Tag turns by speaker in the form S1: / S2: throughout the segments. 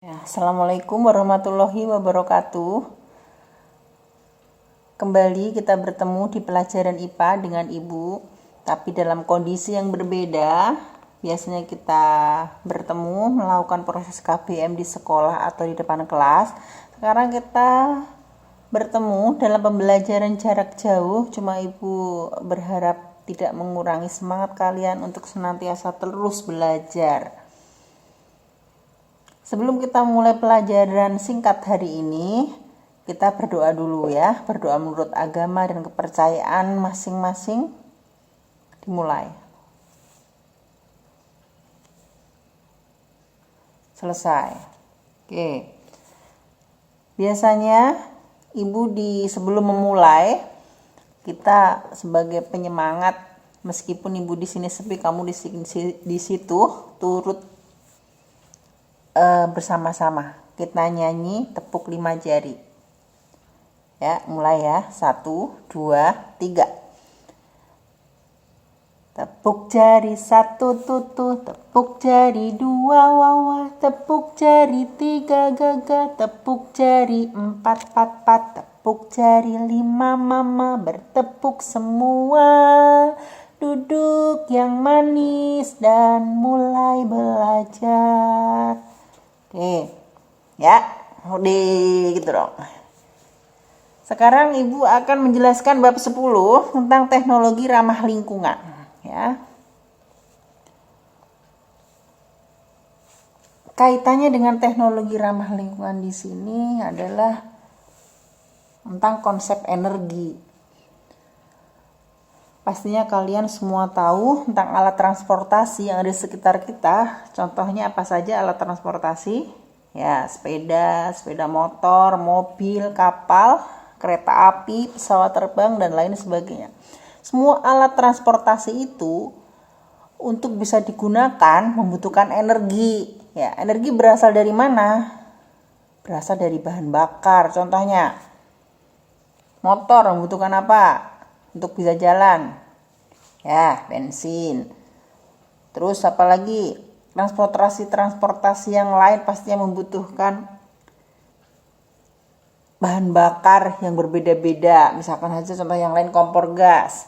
S1: Assalamualaikum warahmatullahi wabarakatuh. Kembali kita bertemu di pelajaran IPA dengan Ibu, tapi dalam kondisi yang berbeda. Biasanya kita bertemu melakukan proses KBM di sekolah atau di depan kelas. Sekarang kita bertemu dalam pembelajaran jarak jauh. Cuma Ibu berharap tidak mengurangi semangat kalian untuk senantiasa terus belajar. Sebelum kita mulai pelajaran singkat hari ini, kita berdoa dulu ya. Berdoa menurut agama dan kepercayaan masing-masing. Dimulai. Selesai. Oke. Biasanya Ibu sebelum memulai, kita sebagai penyemangat, meskipun Ibu di sini sepi, kamu di situ turut bersama-sama kita nyanyi tepuk 5 jari ya. Mulai ya, 1, 2, 3. Tepuk jari 1 tutu, tepuk jari 2 wawa, tepuk jari 3 gaga, tepuk jari 4 pat pat, tepuk jari 5 mama, bertepuk semua. Duduk yang manis dan mulai belajar. Oke, ya, udah gitu dong. Sekarang Ibu akan menjelaskan bab 10 tentang teknologi ramah lingkungan, ya. Kaitannya dengan teknologi ramah lingkungan di sini adalah tentang konsep energi. Pastinya kalian semua tahu tentang alat transportasi yang ada di sekitar kita. Contohnya apa saja alat transportasi? Ya, sepeda motor, mobil, kapal, kereta api, pesawat terbang, dan lain sebagainya. Semua alat transportasi itu untuk bisa digunakan membutuhkan energi. Ya, energi berasal dari mana? Berasal dari bahan bakar. Contohnya, motor membutuhkan apa? Untuk bisa jalan, ya, bensin. Terus apalagi transportasi yang lain pastinya membutuhkan bahan bakar yang berbeda-beda. Misalkan saja contoh yang lain, kompor gas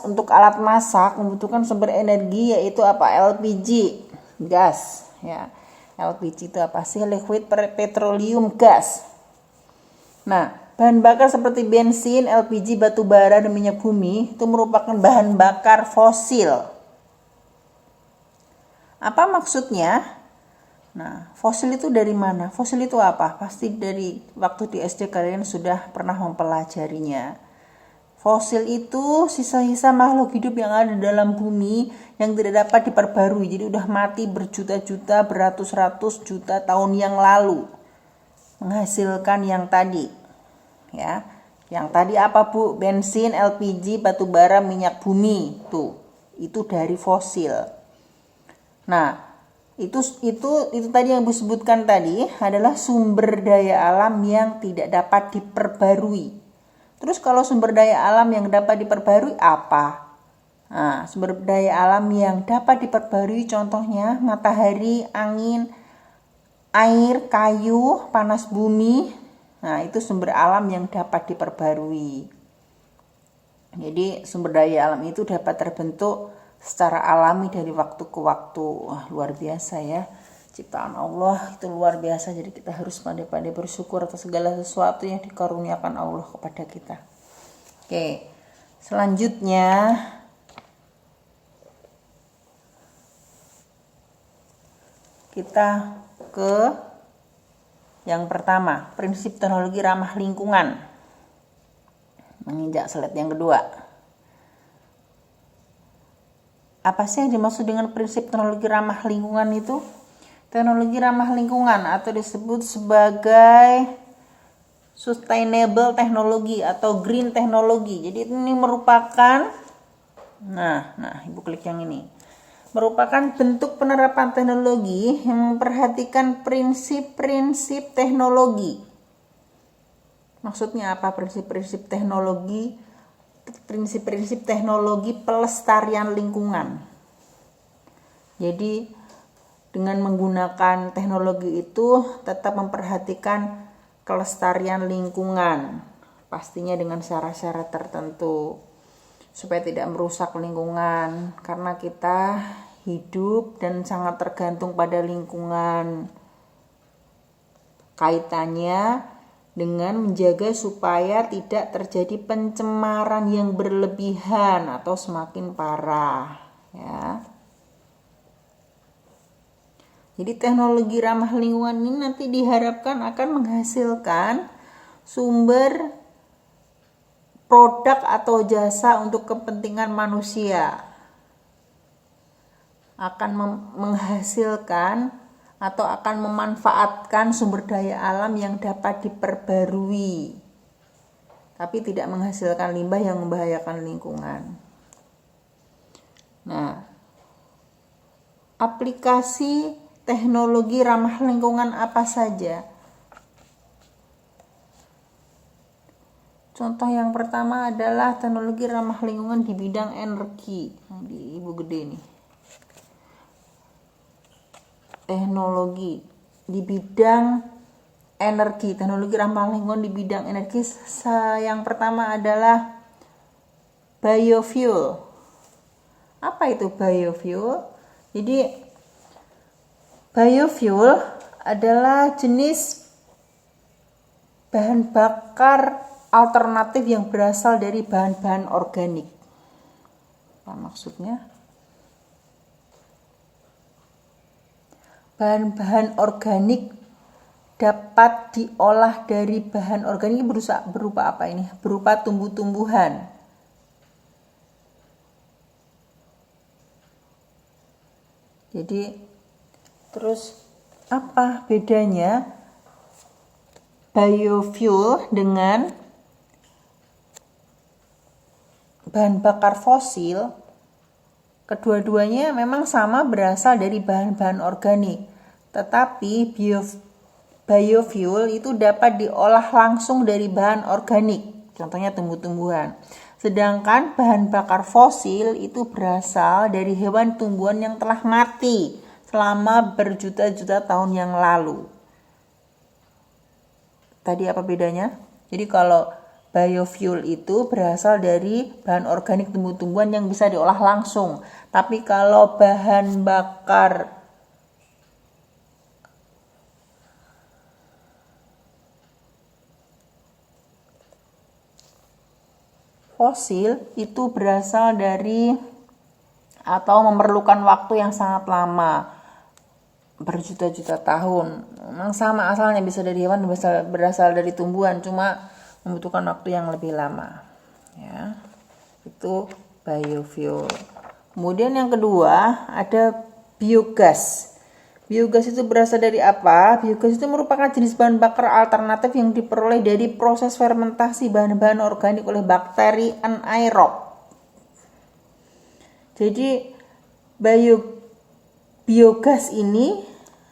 S1: untuk alat masak membutuhkan sumber energi, yaitu apa? LPG, gas, ya. LPG itu apa sih? Liquid petroleum gas. Nah, bahan bakar seperti bensin, LPG, batu bara, dan minyak bumi itu merupakan bahan bakar fosil. Apa maksudnya? Nah, fosil itu dari mana? Fosil itu apa? Pasti dari waktu di SD kalian sudah pernah mempelajarinya. Fosil itu sisa-sisa makhluk hidup yang ada di dalam bumi yang tidak dapat diperbarui. Jadi udah mati berjuta-juta, beratus-ratus juta tahun yang lalu. Menghasilkan yang tadi. Ya, yang tadi apa Bu? Bensin, LPG, batu bara, minyak bumi. Itu dari fosil. Nah, itu tadi yang Bu sebutkan tadi adalah sumber daya alam yang tidak dapat diperbarui. Terus kalau sumber daya alam yang dapat diperbarui apa? Nah, sumber daya alam yang dapat diperbarui contohnya matahari, angin, air, kayu, panas bumi. Nah, itu sumber alam yang dapat diperbarui. Jadi, sumber daya alam itu dapat terbentuk secara alami dari waktu ke waktu. Wah, luar biasa ya. Ciptaan Allah itu luar biasa. Jadi kita harus pandai-pandai bersyukur atas segala sesuatu yang dikaruniakan Allah kepada kita. Oke, selanjutnya kita ke yang pertama, prinsip teknologi ramah lingkungan. Menginjak slide yang kedua. Apa sih yang dimaksud dengan prinsip teknologi ramah lingkungan itu? Teknologi ramah lingkungan atau disebut sebagai sustainable teknologi atau green teknologi. Jadi ini merupakan Ibu klik yang ini. Merupakan bentuk penerapan teknologi yang memperhatikan prinsip-prinsip teknologi. Maksudnya apa prinsip-prinsip teknologi? Prinsip-prinsip teknologi pelestarian lingkungan. Jadi dengan menggunakan teknologi itu tetap memperhatikan kelestarian lingkungan, pastinya dengan syarat-syarat tertentu supaya tidak merusak lingkungan, karena kita hidup dan sangat tergantung pada lingkungan. Kaitannya dengan menjaga supaya tidak terjadi pencemaran yang berlebihan atau semakin parah, ya. Jadi teknologi ramah lingkungan ini nanti diharapkan akan menghasilkan sumber produk atau jasa untuk kepentingan manusia. Akan menghasilkan atau akan memanfaatkan sumber daya alam yang dapat diperbarui, tapi tidak menghasilkan limbah yang membahayakan lingkungan. Nah, aplikasi teknologi ramah lingkungan apa saja? Contoh yang pertama adalah teknologi ramah lingkungan di bidang energi. Di ibu gede nih. Teknologi di bidang energi, teknologi ramah lingkungan di bidang energi. Yang pertama adalah biofuel. Apa itu biofuel? Jadi biofuel adalah jenis bahan bakar alternatif yang berasal dari bahan-bahan organik. Apa maksudnya? Bahan-bahan organik dapat diolah dari bahan organik berupa apa ini? Berupa tumbuh-tumbuhan. Jadi terus apa bedanya biofuel dengan bahan bakar fosil? Kedua-duanya memang sama berasal dari bahan-bahan organik, tetapi biofuel itu dapat diolah langsung dari bahan organik, contohnya tumbuh-tumbuhan. Sedangkan bahan bakar fosil itu berasal dari hewan tumbuhan yang telah mati selama berjuta-juta tahun yang lalu. Tadi apa bedanya? Jadi kalau biofuel itu berasal dari bahan organik tumbuh-tumbuhan yang bisa diolah langsung. Tapi kalau bahan bakar fosil itu berasal dari atau memerlukan waktu yang sangat lama, berjuta-juta tahun. Memang sama asalnya, bisa dari hewan, berasal dari tumbuhan, cuma membutuhkan waktu yang lebih lama, ya. Itu biofuel. Kemudian yang kedua ada biogas. Biogas itu berasal dari apa? Biogas itu merupakan jenis bahan bakar alternatif yang diperoleh dari proses fermentasi bahan-bahan organik oleh bakteri anaerob. Jadi biogas ini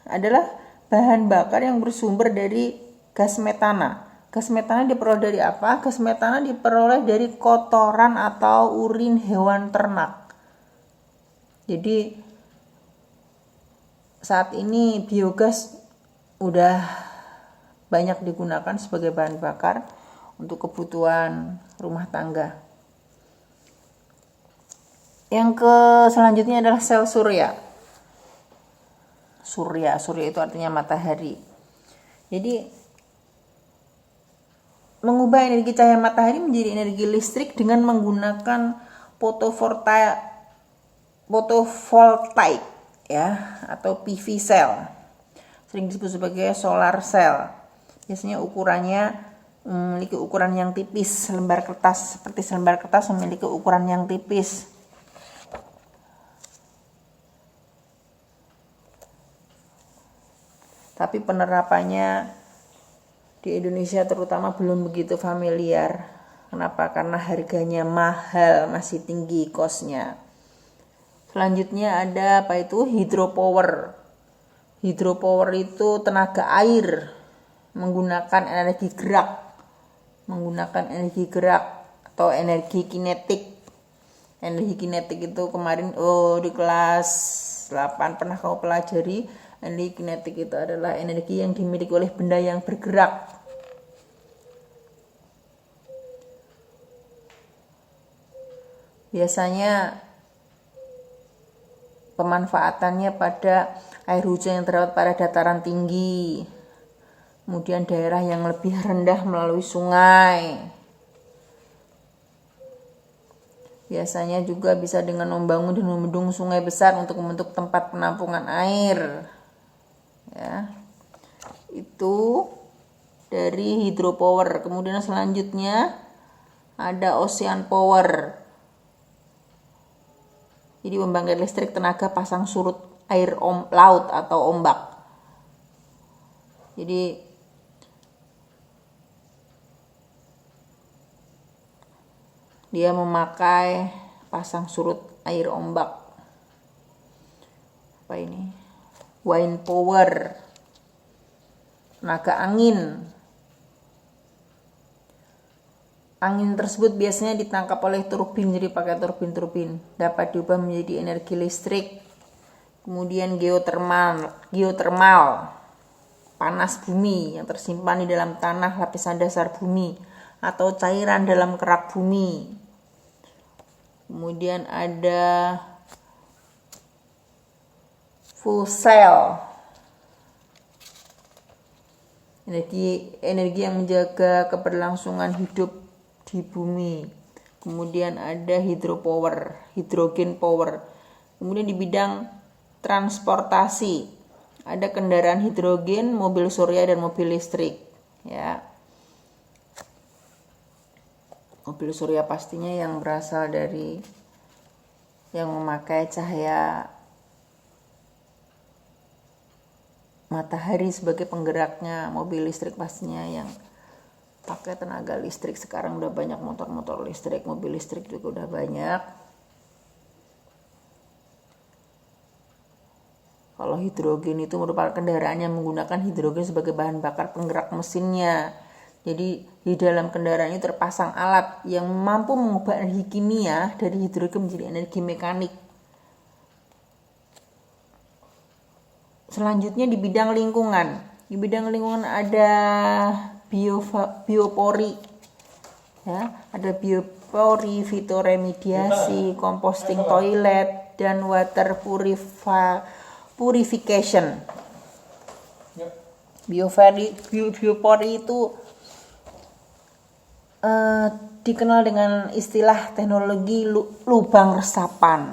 S1: adalah bahan bakar yang bersumber dari gas metana. Gas metana diperoleh dari apa? Gas metana diperoleh dari kotoran atau urin hewan ternak. Jadi saat ini biogas udah banyak digunakan sebagai bahan bakar untuk kebutuhan rumah tangga. Yang selanjutnya adalah sel surya. Surya itu artinya matahari. Jadi mengubah energi cahaya matahari menjadi energi listrik dengan menggunakan fotovoltaik ya, atau PV cell. Sering disebut sebagai solar cell. Biasanya ukurannya memiliki ukuran yang tipis, seperti selembar kertas memiliki ukuran yang tipis. Tapi penerapannya di Indonesia terutama belum begitu familiar. Kenapa? Karena harganya mahal, masih tinggi cost-nya. Selanjutnya ada apa itu? Hydropower. Hydropower itu tenaga air menggunakan energi gerak atau energi kinetik. Energi kinetik itu kemarin di kelas kelas 8 pernah kamu pelajari, energi kinetik itu adalah energi yang dimiliki oleh benda yang bergerak. Biasanya pemanfaatannya pada air hujan yang terdapat pada dataran tinggi, kemudian daerah yang lebih rendah melalui sungai. Biasanya juga bisa dengan membangun dan membendung sungai besar untuk membentuk tempat penampungan air. Ya. Itu dari hydropower. Kemudian selanjutnya ada ocean power. Jadi pembangkit listrik tenaga pasang surut air laut atau ombak. Jadi dia memakai pasang surut air ombak. Apa ini? Wind power. Tenaga angin. Angin tersebut biasanya ditangkap oleh turbin, jadi pakai turbin-turbin. Dapat diubah menjadi energi listrik. Kemudian geotermal. Panas bumi yang tersimpan di dalam tanah lapisan dasar bumi atau cairan dalam kerak bumi. Kemudian ada fuel cell, energi yang menjaga keberlangsungan hidup di bumi. Kemudian ada hydrogen power. Kemudian di bidang transportasi ada kendaraan hidrogen, mobil surya dan mobil listrik. Ya. Mobil surya pastinya yang berasal dari yang memakai cahaya matahari sebagai penggeraknya. Mobil listrik pastinya yang pakai tenaga listrik. Sekarang udah banyak motor-motor listrik, mobil listrik juga udah banyak. Kalau hidrogen itu merupakan kendaraan yang menggunakan hidrogen sebagai bahan bakar penggerak mesinnya. Jadi di dalam kendaraan ini terpasang alat yang mampu mengubah energi kimia dari hidrogen menjadi energi mekanik. Selanjutnya di bidang lingkungan. Di bidang lingkungan ada biopori. Ya, ada biopori, fitoremediasi, composting toilet, dan water purification. Biopori itu dikenal dengan istilah teknologi lubang resapan.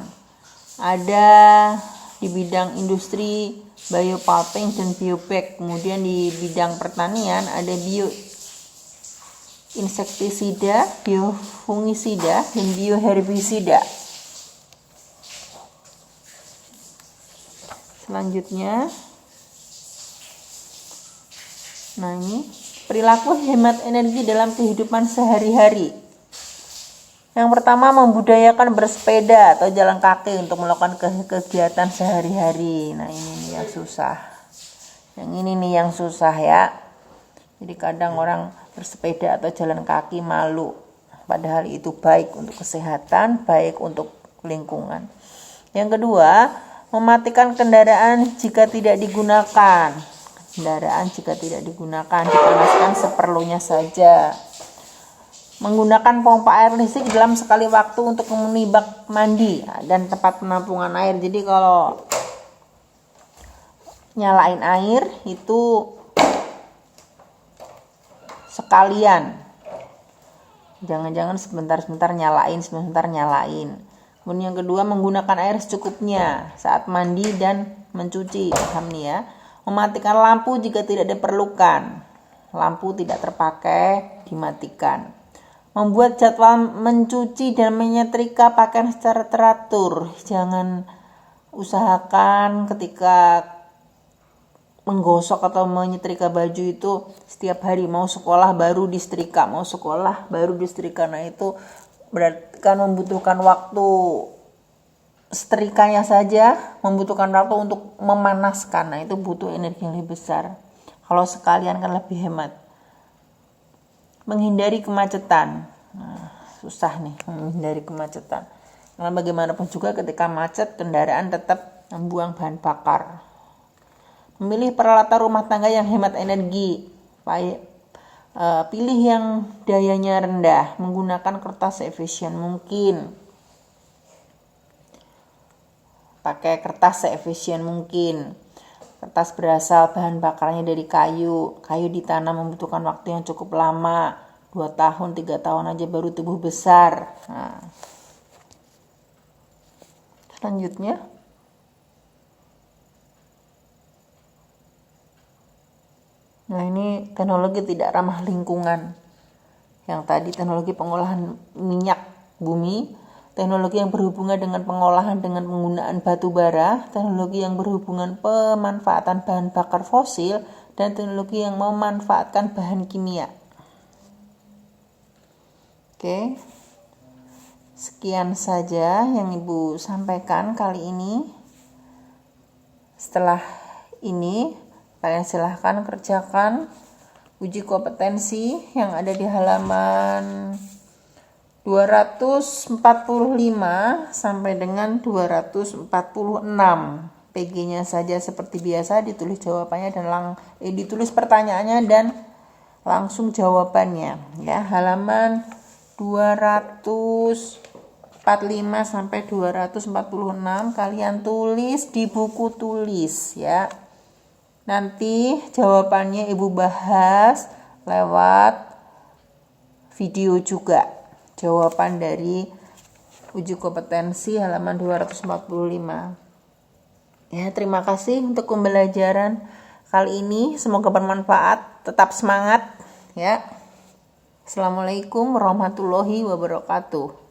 S1: Ada di bidang industri biopulping dan biobag. Kemudian di bidang pertanian ada bioinsektisida, biofungisida, dan bioherbisida. Selanjutnya, ini perilaku hemat energi dalam kehidupan sehari-hari. Yang pertama, membudayakan bersepeda atau jalan kaki untuk melakukan kegiatan sehari-hari. Nah, ini nih yang susah. Yang ini nih yang susah ya. Jadi kadang orang bersepeda atau jalan kaki malu. Padahal itu baik untuk kesehatan, baik untuk lingkungan. Yang kedua, mematikan kendaraan jika tidak digunakan. Kendaraan jika tidak digunakan, dipanaskan seperlunya saja. Menggunakan pompa air listrik dalam sekali waktu untuk memenuhi bak mandi dan tempat penampungan air. Jadi kalau nyalain air itu sekalian. Jangan-jangan sebentar-sebentar nyalain. Kemudian yang kedua, menggunakan air secukupnya saat mandi dan mencuci. Paham nih ya. Mematikan lampu jika tidak diperlukan. Lampu tidak terpakai, dimatikan. Membuat jadwal mencuci dan menyetrika pakaian secara teratur. Jangan usahakan ketika menggosok atau menyetrika baju itu setiap hari. Mau sekolah baru disetrika. Nah itu berarti kan membutuhkan waktu. Setrikanya saja membutuhkan waktu untuk memanaskan. Nah itu butuh energi yang lebih besar. Kalau sekalian kan lebih hemat. Menghindari kemacetan. Nah, susah nih menghindari kemacetan. Karena bagaimanapun juga ketika macet kendaraan tetap membuang bahan bakar. Memilih peralatan rumah tangga yang hemat energi. Pilih yang dayanya rendah, menggunakan kertas seefisien mungkin. Pakai kertas seefisien mungkin. Kertas berasal bahan bakarnya dari kayu. Kayu ditanam membutuhkan waktu yang cukup lama. 2 tahun, 3 tahun aja baru tumbuh besar. Nah, selanjutnya. Nah, ini teknologi tidak ramah lingkungan. Yang tadi teknologi pengolahan minyak bumi, teknologi yang berhubungan dengan pengolahan dengan penggunaan batu bara, teknologi yang berhubungan pemanfaatan bahan bakar fosil, dan teknologi yang memanfaatkan bahan kimia. Oke, sekian saja yang Ibu sampaikan kali ini. Setelah ini, kalian silahkan kerjakan uji kompetensi yang ada di halaman 245 sampai dengan 246. PG-nya saja seperti biasa, ditulis jawabannya dan ditulis pertanyaannya dan langsung jawabannya. Ya, halaman 245 sampai 246 kalian tulis di buku tulis ya. Nanti jawabannya Ibu bahas lewat video juga. Jawaban dari uji kompetensi halaman 245. Ya, terima kasih untuk pembelajaran kali ini. Semoga bermanfaat. Tetap semangat ya. Assalamualaikum warahmatullahi wabarakatuh.